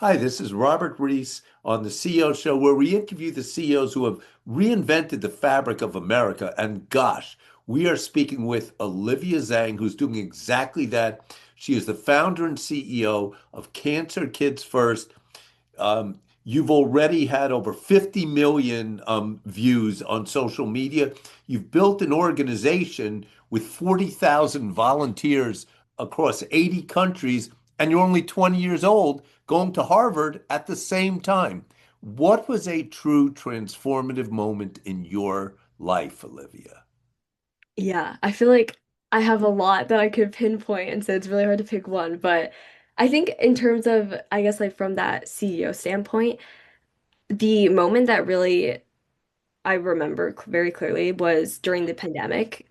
Hi, this is Robert Reese on the CEO Show, where we interview the CEOs who have reinvented the fabric of America. And gosh, we are speaking with Olivia Zhang, who's doing exactly that. She is the founder and CEO of Cancer Kids First. You've already had over 50 million views on social media. You've built an organization with 40,000 volunteers across 80 countries, and you're only 20 years old going to Harvard at the same time. What was a true transformative moment in your life, Olivia? Yeah, I feel like I have a lot that I could pinpoint, and so it's really hard to pick one. But I think in terms of, I guess, like from that CEO standpoint, the moment that really I remember very clearly was during the pandemic.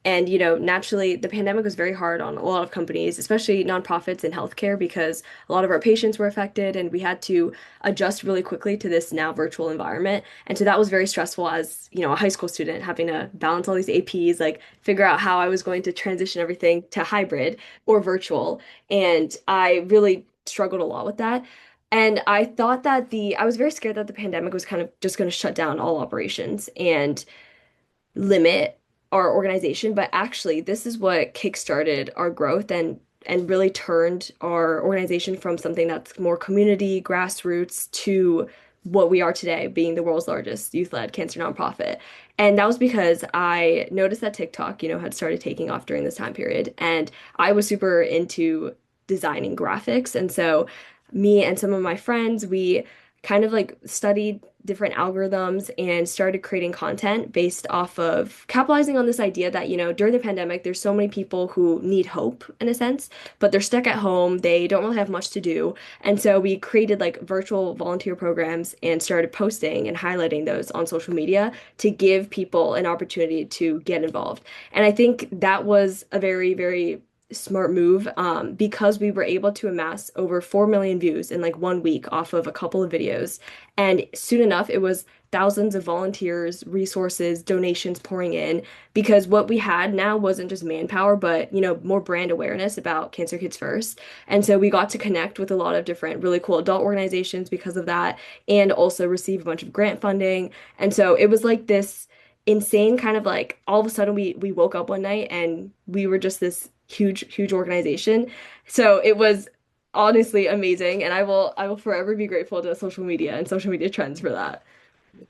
And naturally, the pandemic was very hard on a lot of companies, especially nonprofits in healthcare, because a lot of our patients were affected, and we had to adjust really quickly to this now virtual environment. And so that was very stressful as, a high school student, having to balance all these APs, like figure out how I was going to transition everything to hybrid or virtual. And I really struggled a lot with that. And I thought that I was very scared that the pandemic was kind of just going to shut down all operations and limit our organization. But actually, this is what kickstarted our growth and really turned our organization from something that's more community, grassroots to what we are today, being the world's largest youth-led cancer nonprofit. And that was because I noticed that TikTok, had started taking off during this time period. And I was super into designing graphics. And so me and some of my friends, we kind of like studied different algorithms and started creating content based off of capitalizing on this idea that, during the pandemic, there's so many people who need hope in a sense, but they're stuck at home. They don't really have much to do. And so we created like virtual volunteer programs and started posting and highlighting those on social media to give people an opportunity to get involved. And I think that was a very, very smart move because we were able to amass over 4 million views in like 1 week off of a couple of videos. And soon enough, it was thousands of volunteers, resources, donations pouring in because what we had now wasn't just manpower, but more brand awareness about Cancer Kids First. And so we got to connect with a lot of different really cool adult organizations because of that and also receive a bunch of grant funding. And so it was like this insane kind of like all of a sudden we woke up one night and we were just this huge organization. So it was honestly amazing, and I will forever be grateful to social media and social media trends for that.